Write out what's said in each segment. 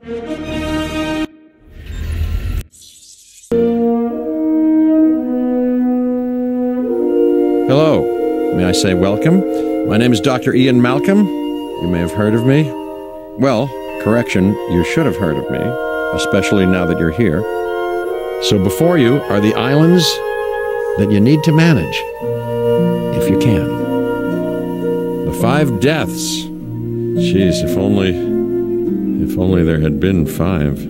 Hello. May I say welcome? My name is Dr. Ian Malcolm. You may have heard of me. Well, correction, you should have heard of me, especially now that you're here. So before you are the islands that you need to manage, if you can. The 5 deaths. Jeez, if only there had been 5.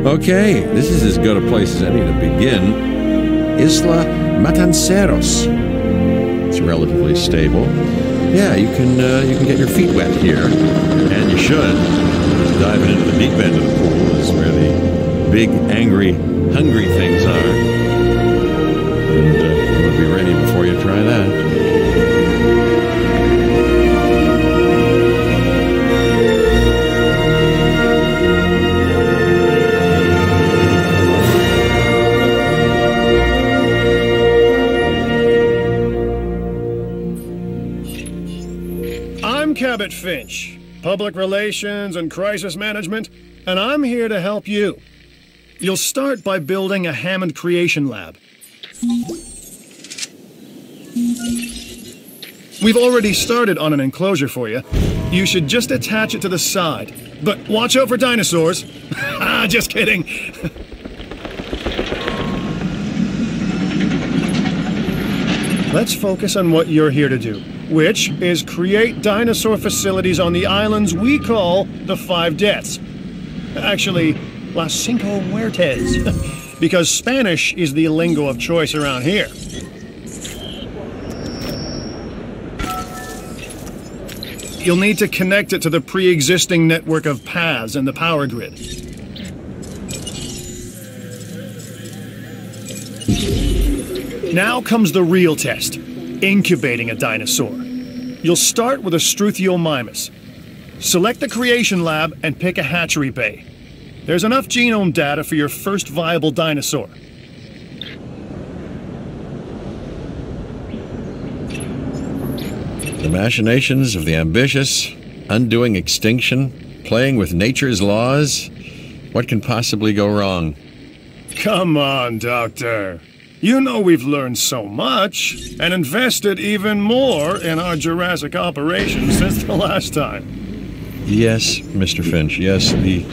Okay, this is as good a place as any to begin. Isla Matanceros. It's relatively stable. Yeah, you can get your feet wet here, and you should. Diving into the deep end of the pool is where the big, angry, hungry things are. And you would be ready before you try that. I'm Cabot Finch, Public Relations and Crisis Management, and I'm here to help you. You'll start by building a Hammond Creation Lab. We've already started on an enclosure for you. You should just attach it to the side. But watch out for dinosaurs. Just kidding. Let's focus on what you're here to do, which is create dinosaur facilities on the islands we call the 5 Deaths. Actually, Las Cinco Muertes, because Spanish is the lingo of choice around here. You'll need to connect it to the pre-existing network of paths and the power grid. Now comes the real test, incubating a dinosaur. You'll start with a Struthiomimus. Select the creation lab and pick a hatchery bay. There's enough genome data for your first viable dinosaur. The machinations of the ambitious, undoing extinction, playing with nature's laws. What can possibly go wrong? Come on, Doctor. You know we've learned so much, and invested even more in our Jurassic operations since the last time. Yes, Mr. Finch, yes, the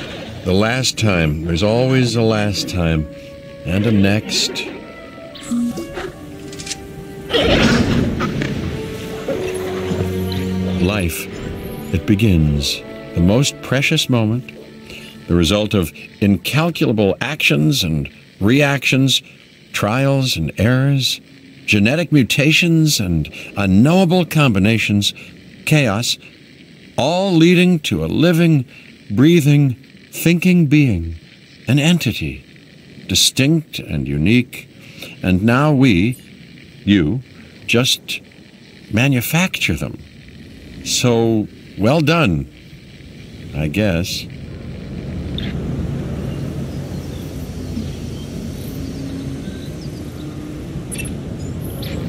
last time. There's always a last time. And a next. Life. It begins. The most precious moment. The result of incalculable actions and reactions, trials and errors, genetic mutations and unknowable combinations, chaos, all leading to a living, breathing, thinking being, an entity, distinct and unique, and now we, you, just manufacture them. So, well done, I guess.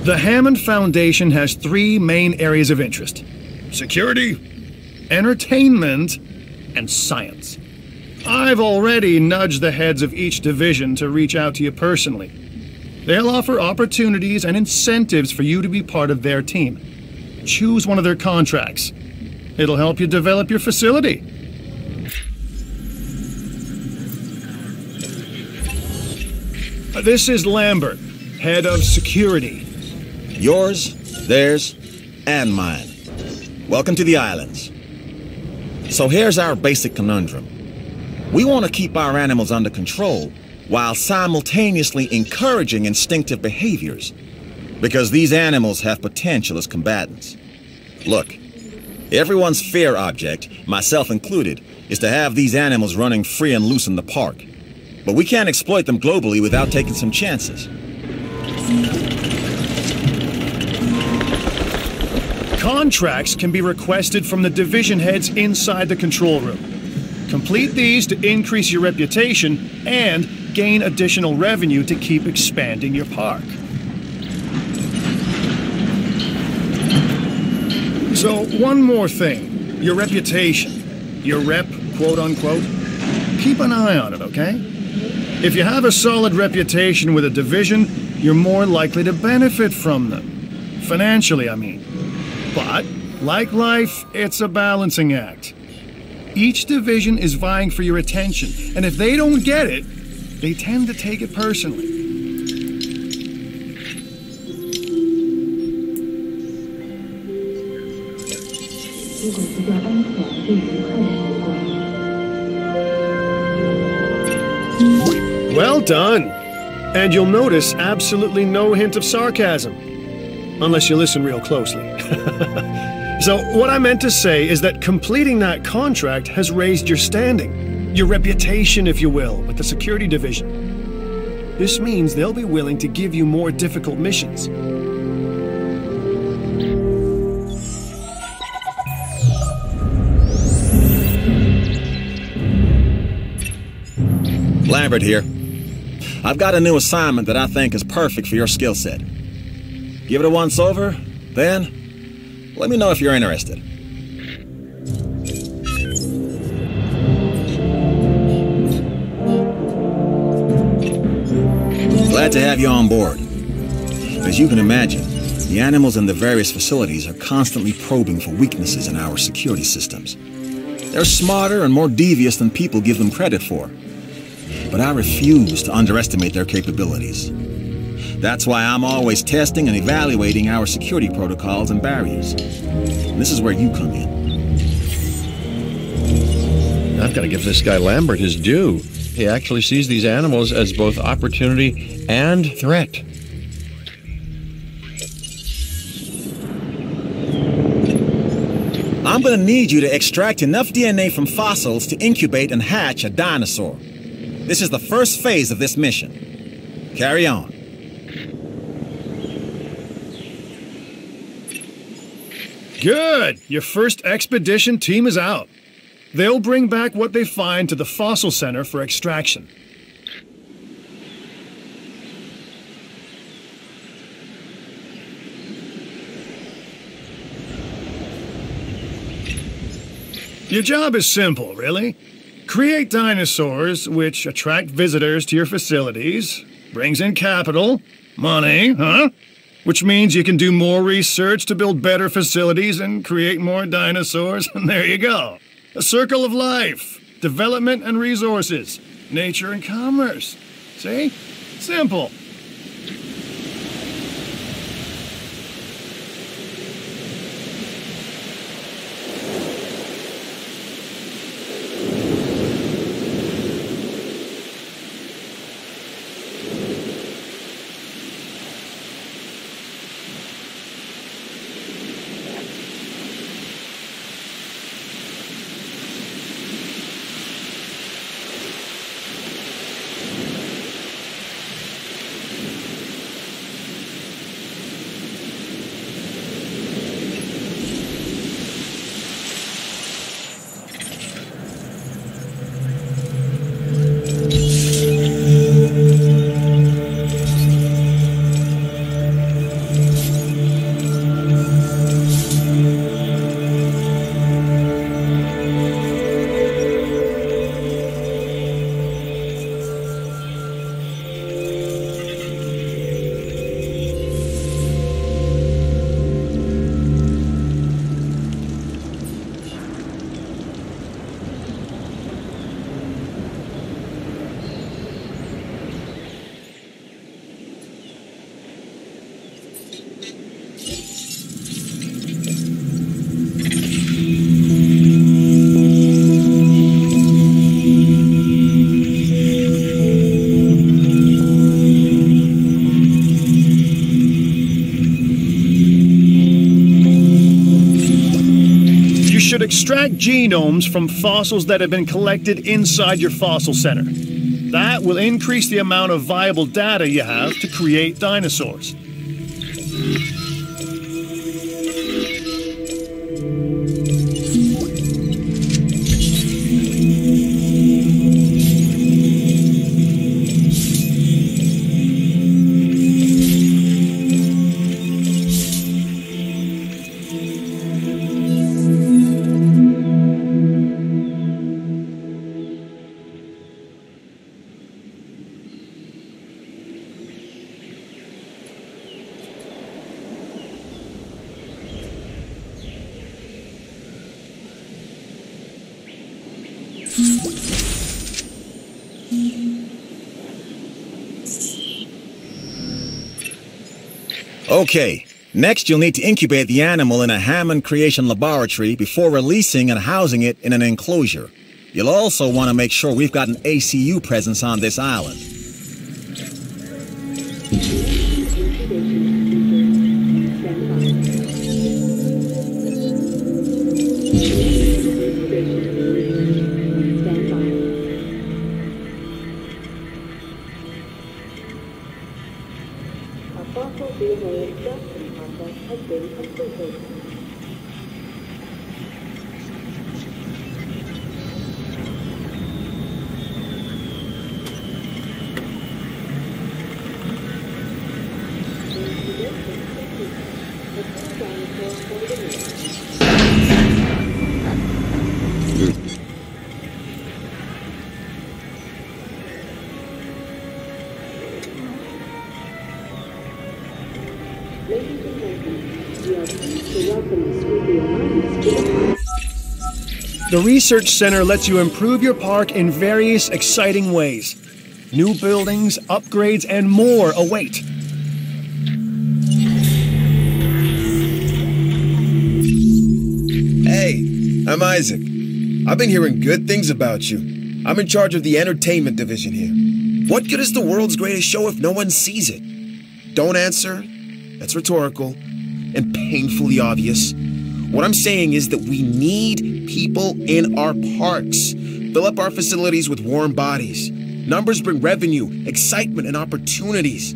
The Hammond Foundation has 3 main areas of interest: security, entertainment, and science. I've already nudged the heads of each division to reach out to you personally. They'll offer opportunities and incentives for you to be part of their team. Choose one of their contracts. It'll help you develop your facility. This is Lambert, head of security. Yours, theirs, and mine. Welcome to the islands. So here's our basic conundrum. We want to keep our animals under control while simultaneously encouraging instinctive behaviors, because these animals have potential as combatants. Look, everyone's fear object, myself included, is to have these animals running free and loose in the park. But we can't exploit them globally without taking some chances. Contracts can be requested from the division heads inside the control room. Complete these to increase your reputation and gain additional revenue to keep expanding your park. So, one more thing. Your reputation. Your rep, quote unquote. Keep an eye on it, okay? If you have a solid reputation with a division, you're more likely to benefit from them. Financially, I mean. But, like life, it's a balancing act. Each division is vying for your attention, and if they don't get it, they tend to take it personally. Well done. And you'll notice absolutely no hint of sarcasm. Unless you listen real closely. So, what I meant to say is that completing that contract has raised your standing. Your reputation, if you will, with the security division. This means they'll be willing to give you more difficult missions. Lambert here. I've got a new assignment that I think is perfect for your skill set. Give it a once-over, then let me know if you're interested. Glad to have you on board. As you can imagine, the animals in the various facilities are constantly probing for weaknesses in our security systems. They're smarter and more devious than people give them credit for. But I refuse to underestimate their capabilities. That's why I'm always testing and evaluating our security protocols and barriers. And this is where you come in. I've got to give this guy Lambert his due. He actually sees these animals as both opportunity and threat. I'm going to need you to extract enough DNA from fossils to incubate and hatch a dinosaur. This is the first phase of this mission. Carry on. Good! Your first expedition team is out. They'll bring back what they find to the fossil center for extraction. Your job is simple, really. Create dinosaurs which attract visitors to your facilities, brings in capital, money, which means you can do more research to build better facilities and create more dinosaurs, and there you go. A circle of life, development and resources, nature and commerce. See? Simple. Should extract genomes from fossils that have been collected inside your fossil center. That will increase the amount of viable data you have to create dinosaurs. Okay, next you'll need to incubate the animal in a Hammond Creation Laboratory before releasing and housing it in an enclosure. You'll also want to make sure we've got an ACU presence on this island. The Research Center lets you improve your park in various exciting ways. New buildings, upgrades, and more await. Hey, I'm Isaac. I've been hearing good things about you. I'm in charge of the entertainment division here. What good is the world's greatest show if no one sees it? Don't answer. That's rhetorical and painfully obvious. What I'm saying is that we need people in our parks. Fill up our facilities with warm bodies. Numbers bring revenue, excitement, and opportunities.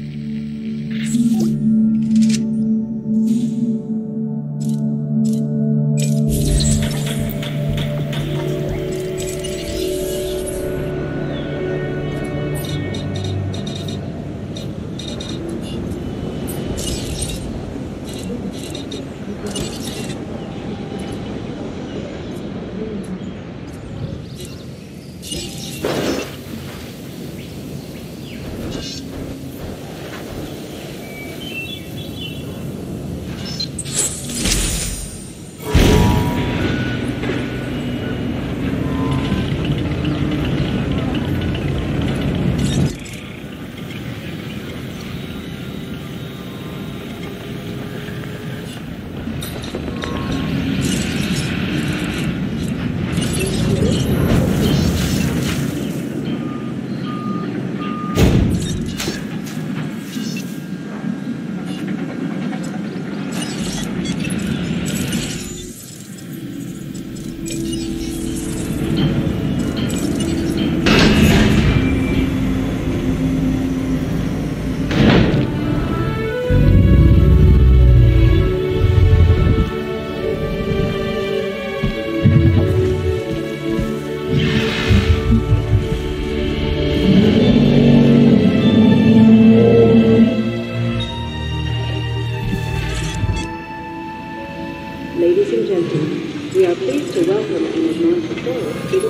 Ladies and gentlemen, we are pleased to welcome and advance the forward to the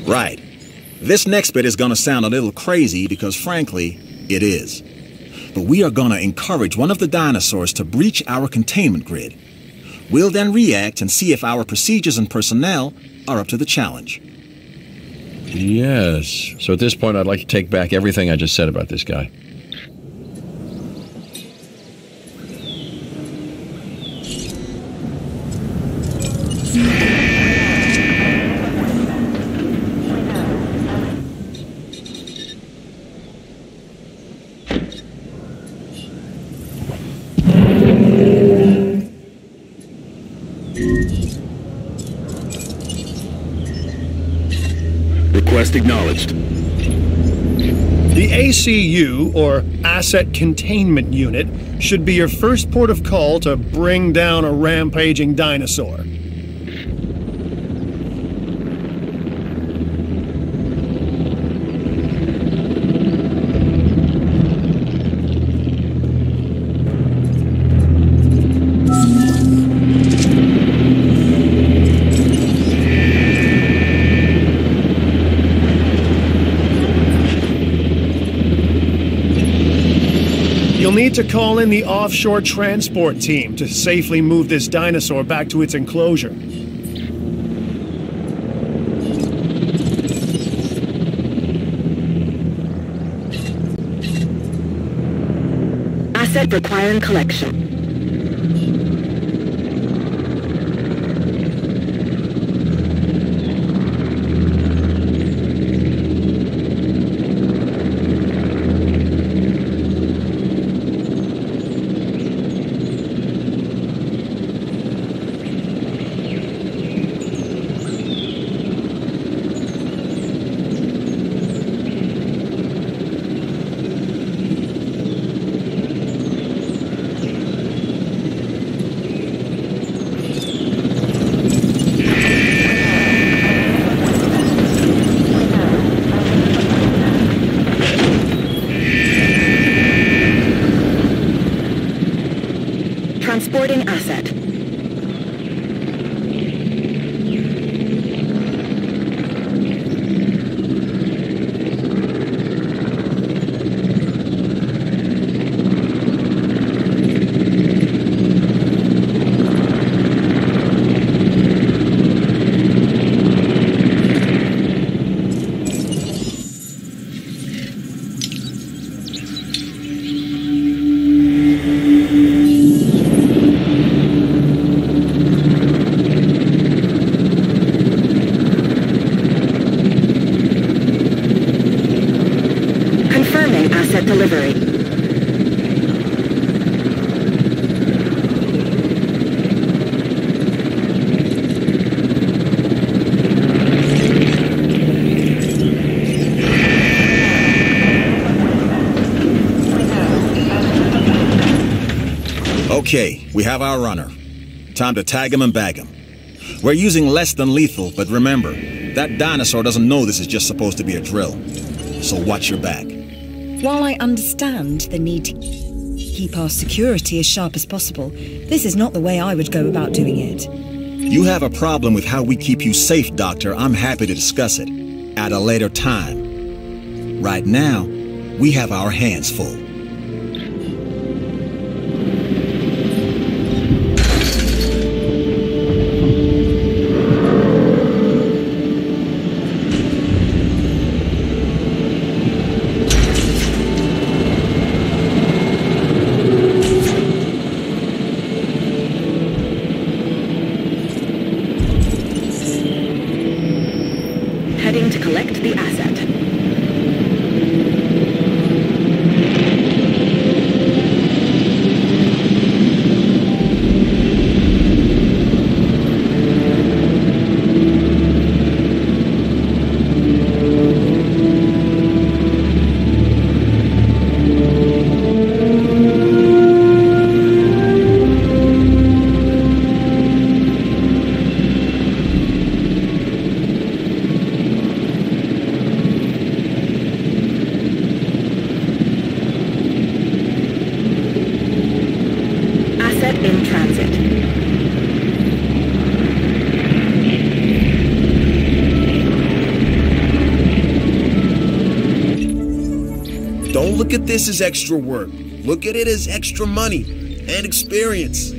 park. Right. This next bit is gonna sound a little crazy because, frankly, it is. But we are gonna encourage one of the dinosaurs to breach our containment grid. We'll then react and see if our procedures and personnel are up to the challenge. Yes. So at this point, I'd like to take back everything I just said about this guy. Request acknowledged. The ACU, or Asset Containment Unit, should be your first port of call to bring down a rampaging dinosaur. You'll need to call in the offshore transport team to safely move this dinosaur back to its enclosure. Asset requiring collection. Transporting asset. Delivery. Okay, we have our runner. Time to tag him and bag him. We're using less than lethal, but remember, that dinosaur doesn't know this is just supposed to be a drill. So watch your back. While I understand the need to keep our security as sharp as possible, this is not the way I would go about doing it. You have a problem with how we keep you safe, Doctor. I'm happy to discuss it at a later time. Right now, we have our hands full. Heading to collect the asset. In transit. Don't look at this as extra work. Look at it as extra money and experience.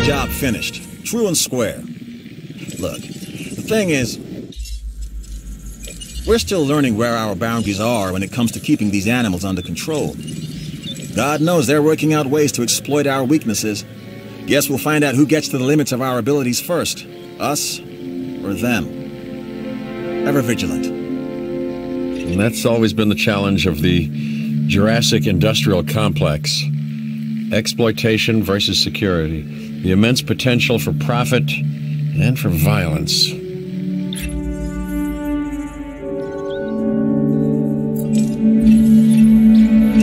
Job finished. True and square. Look, the thing is, we're still learning where our boundaries are when it comes to keeping these animals under control. God knows they're working out ways to exploit our weaknesses. Guess we'll find out who gets to the limits of our abilities first. Us or them. Ever vigilant. And that's always been the challenge of the Jurassic industrial complex. Exploitation versus security. The immense potential for profit and for violence.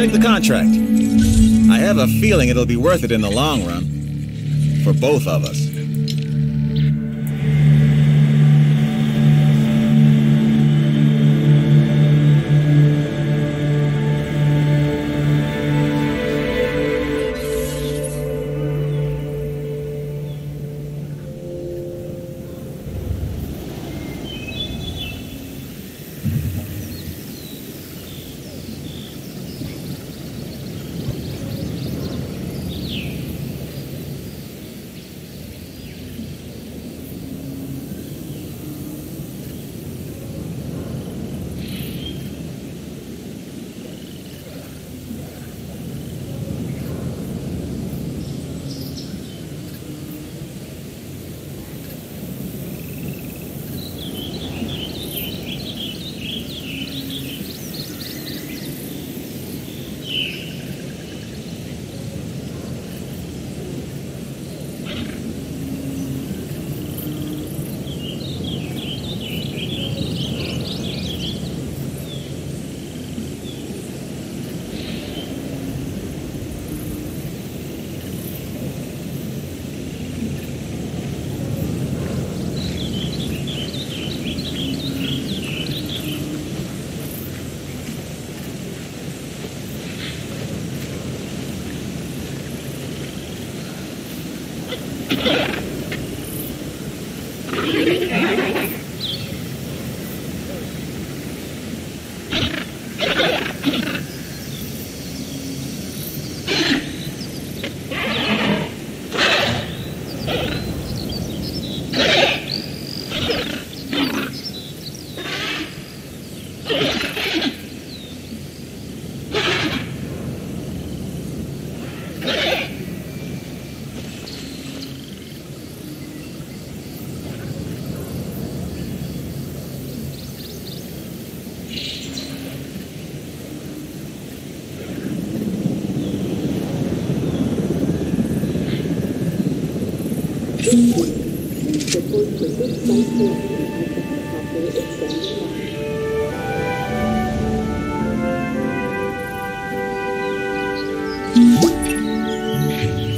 accepting the contract. I have a feeling it'll be worth it in the long run. For both of us.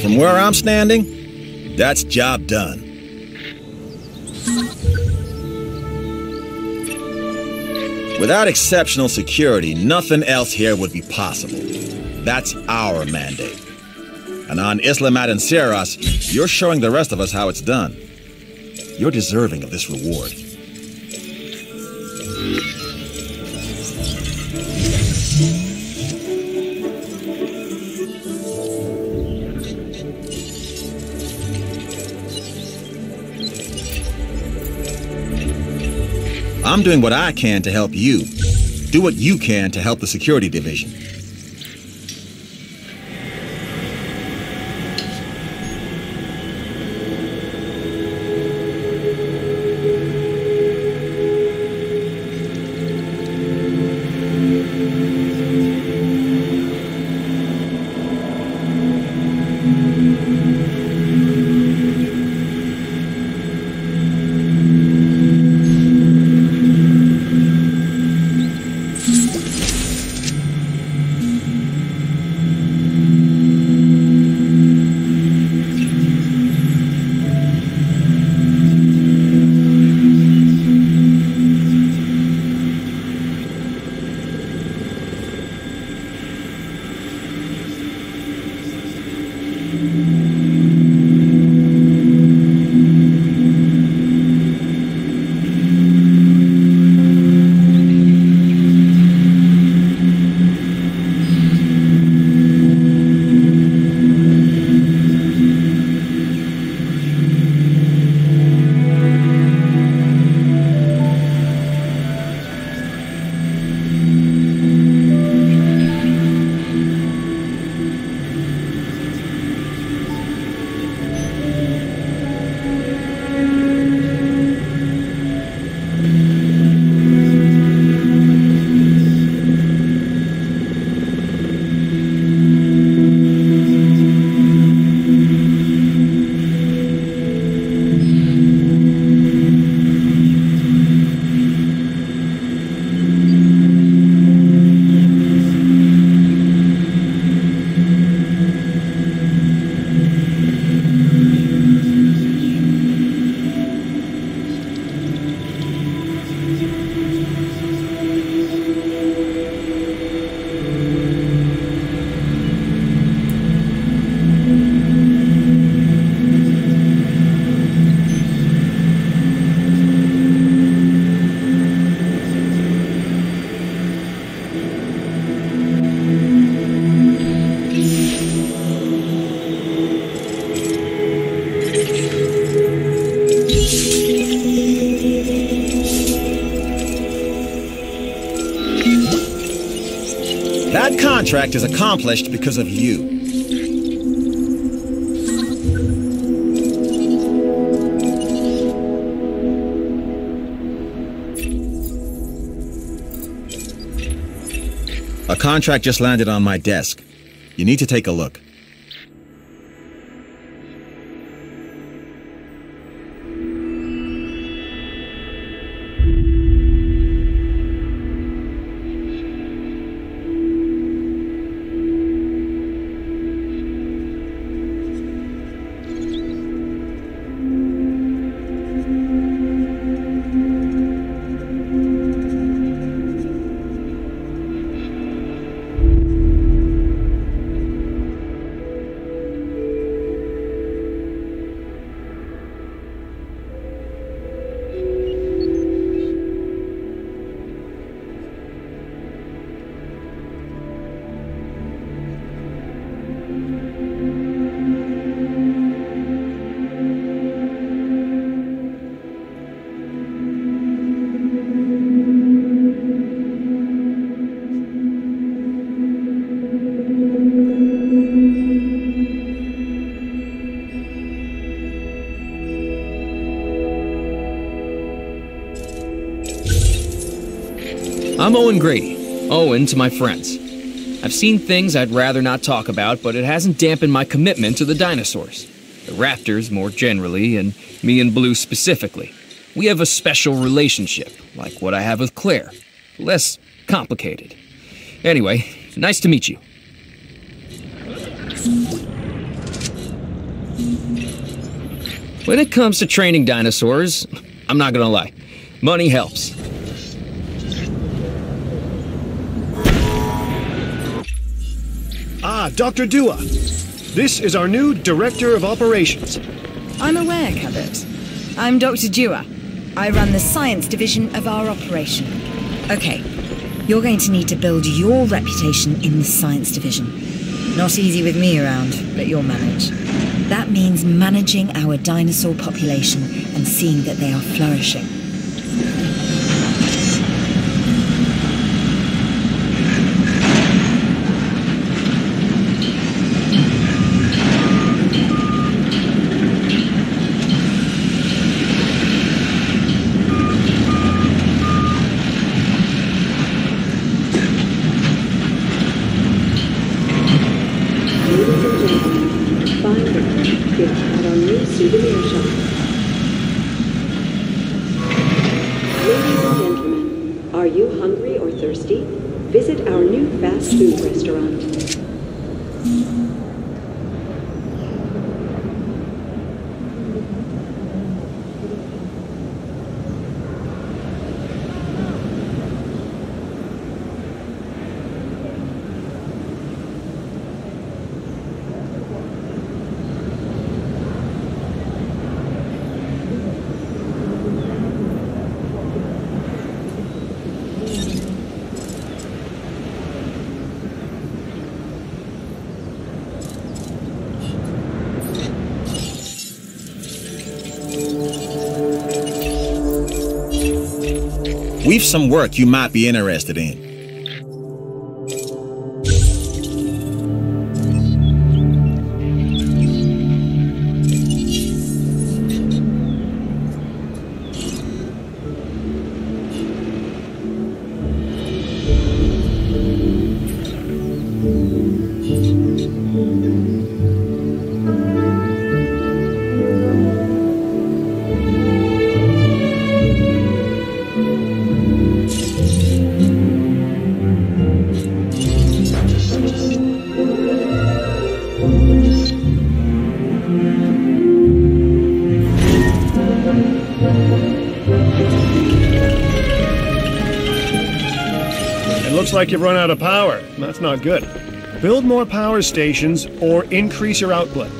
From where I'm standing, that's job done. Without exceptional security, nothing else here would be possible. That's our mandate. And on Isla Madanceras, you're showing the rest of us how it's done. You're deserving of this reward. I'm doing what I can to help you. Do what you can to help the security division. That contract is accomplished because of you. A contract just landed on my desk. You need to take a look. I'm Owen Grady. Owen to my friends. I've seen things I'd rather not talk about, but it hasn't dampened my commitment to the dinosaurs. The raptors more generally, and me and Blue specifically. We have a special relationship, like what I have with Claire. Less complicated. Anyway, nice to meet you. When it comes to training dinosaurs, I'm not gonna lie, money helps. Ah, Dr. Dua. This is our new Director of Operations. I'm aware, Cabot. I'm Dr. Dua. I run the science division of our operation. Okay, you're going to need to build your reputation in the science division. Not easy with me around, but you'll manage. That means managing our dinosaur population and seeing that they are flourishing. Visit our new fast food restaurant. We've some work you might be interested in. Looks like you've run out of power. That's not good. Build more power stations or increase your output.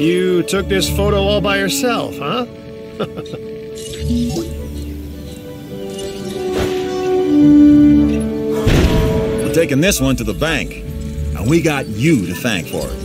You took this photo all by yourself, huh? We're taking this one to the bank, and we got you to thank for it.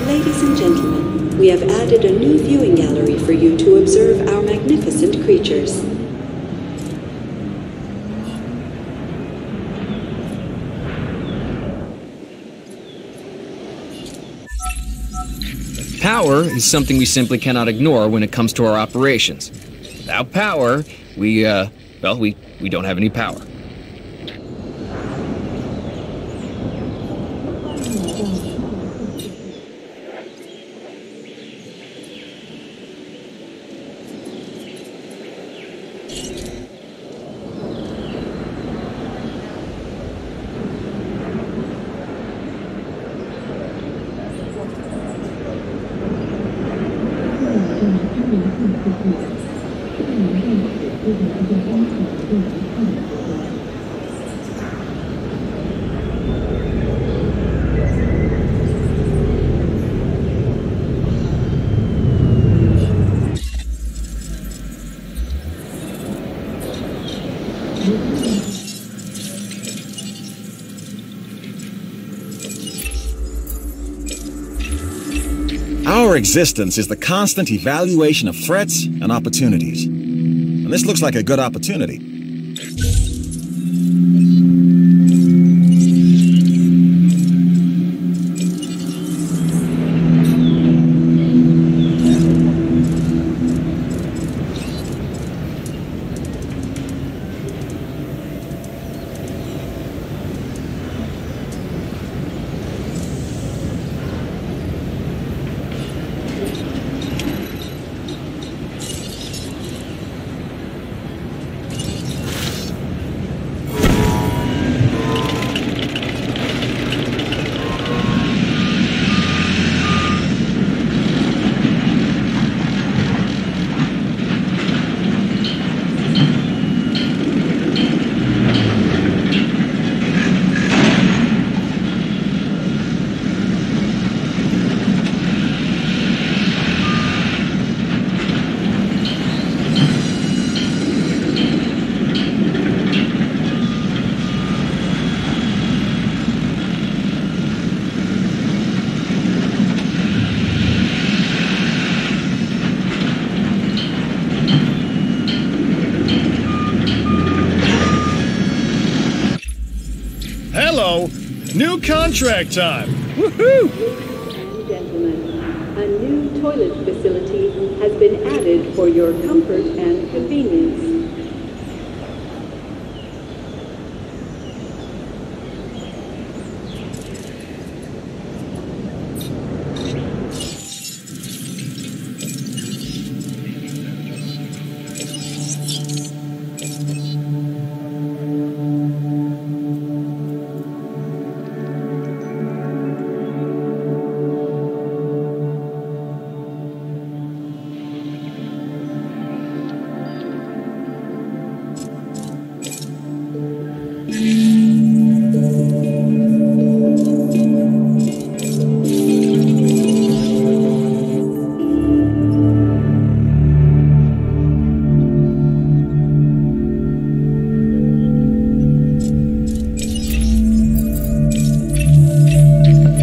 Ladies and gentlemen, we have added a new viewing gallery for you to observe our magnificent creatures. Power is something we simply cannot ignore when it comes to our operations. Without power, we don't have any power. Our existence is the constant evaluation of threats and opportunities. And this looks like a good opportunity. Hello! New contract time! Woohoo! Ladies and gentlemen, a new toilet facility has been added for your comfort and convenience.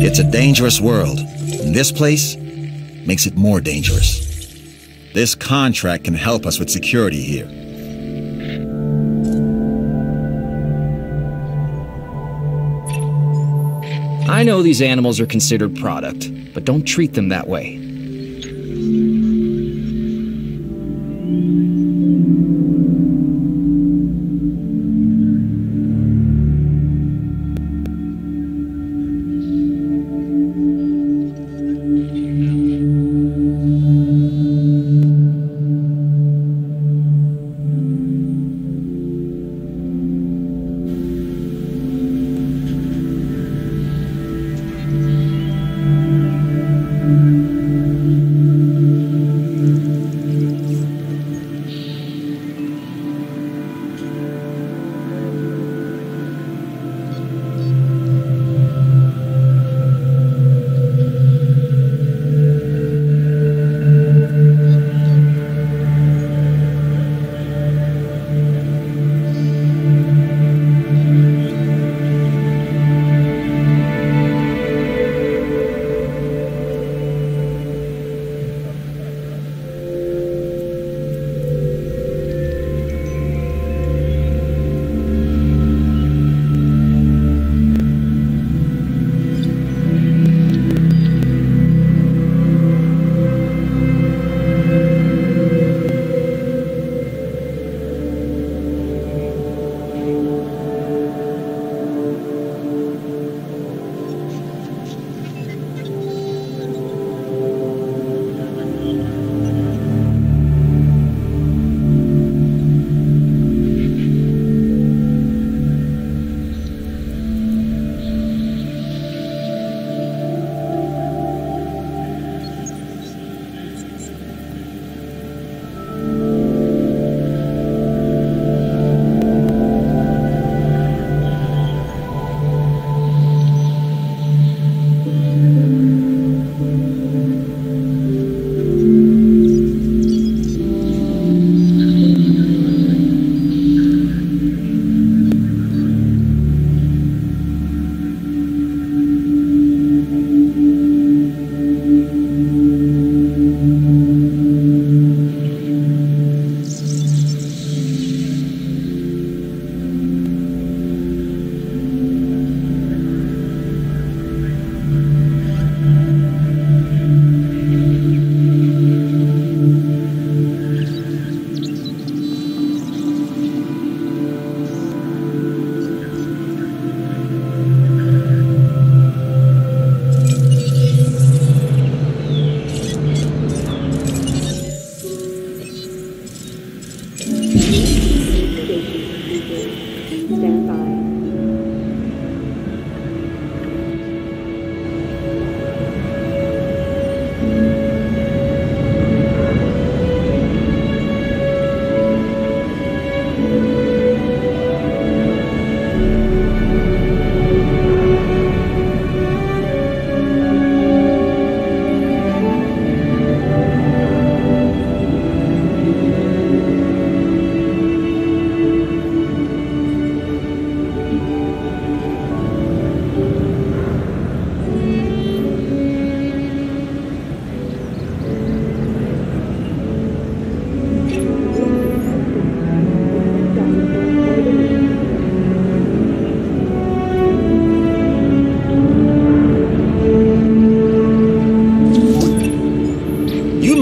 It's a dangerous world, and this place makes it more dangerous. This contract can help us with security here. I know these animals are considered product, but don't treat them that way.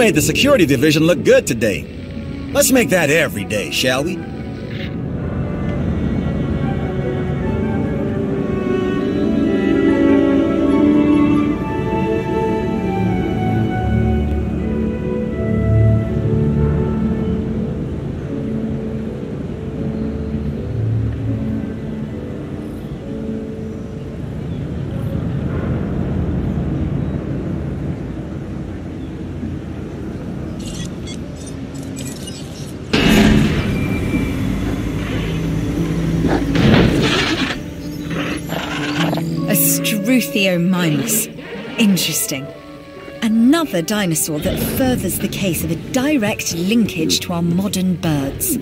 made the security division look good today. Let's make that every day, shall we? Struthiomimus. Interesting. Another dinosaur that furthers the case of a direct linkage to our modern birds.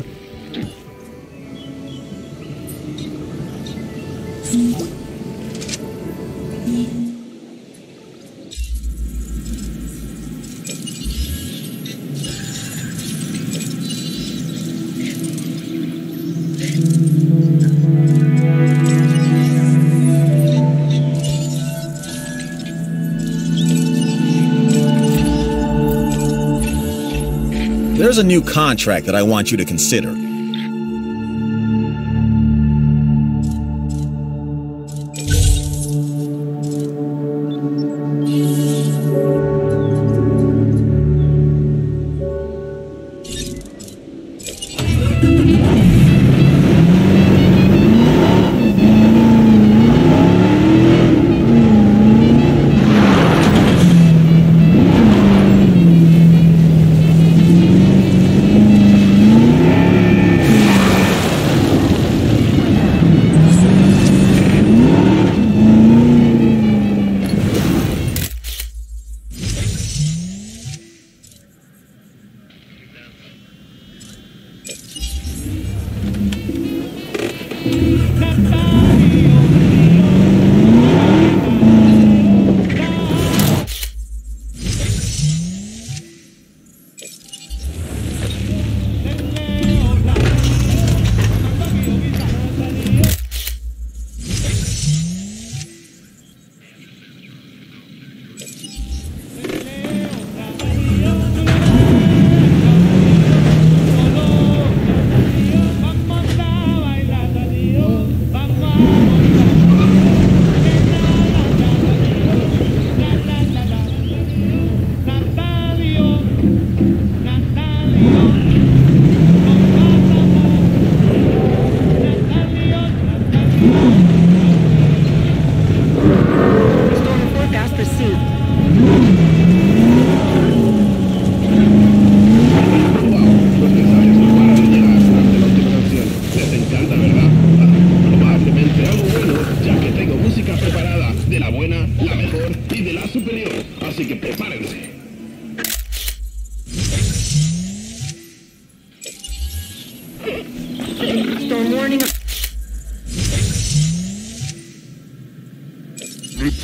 there's a new contract that I want you to consider. Storm warning.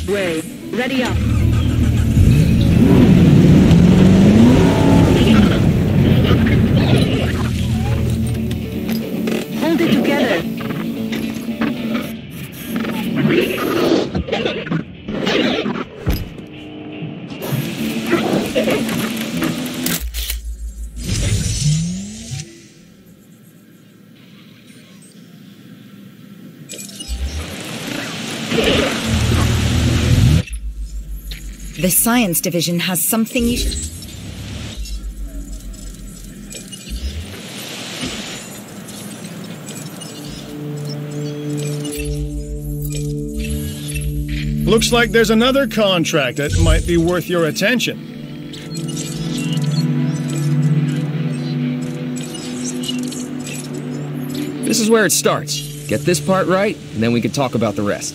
Way. Ready up. Hold it together. The Science Division has something you should... Looks like there's another contract that might be worth your attention. This is where it starts. Get this part right, and then we can talk about the rest.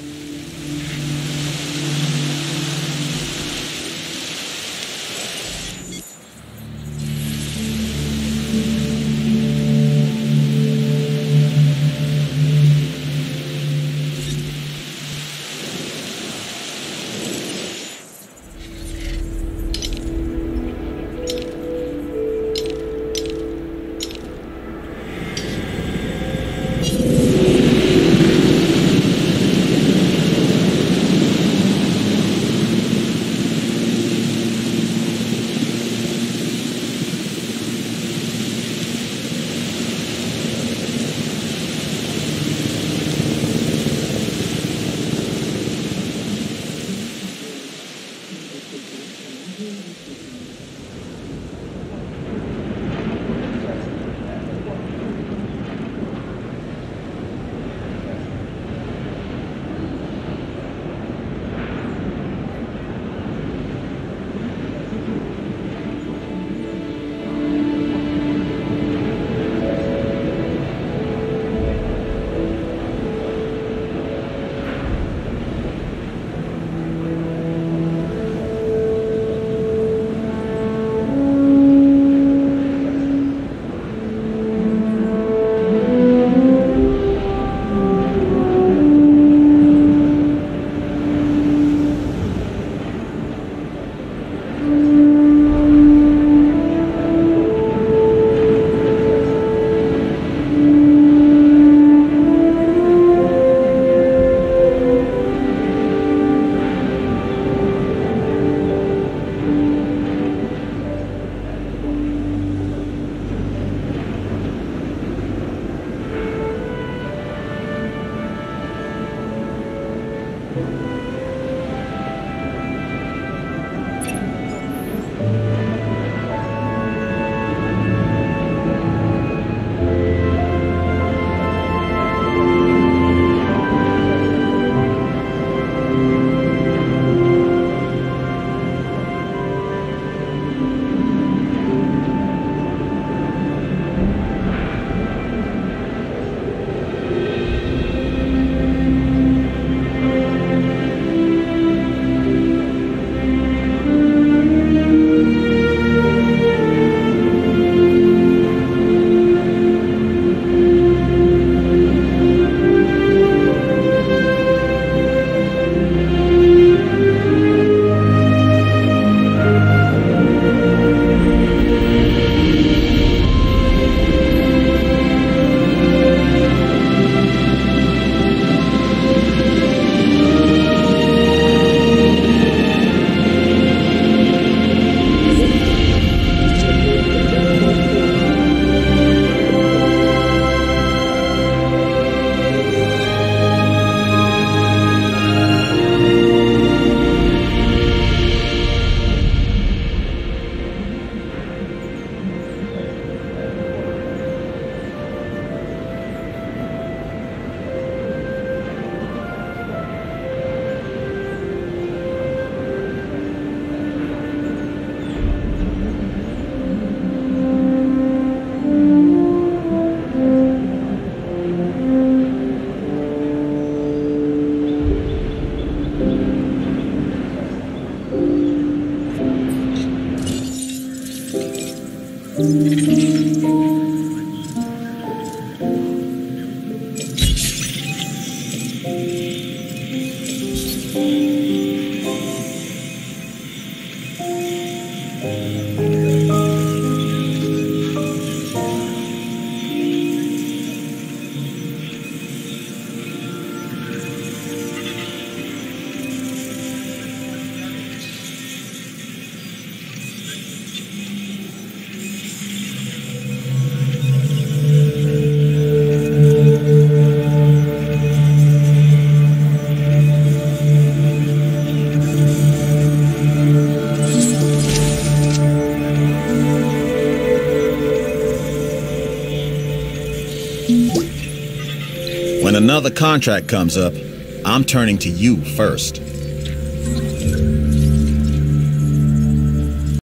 When another contract comes up, I'm turning to you first.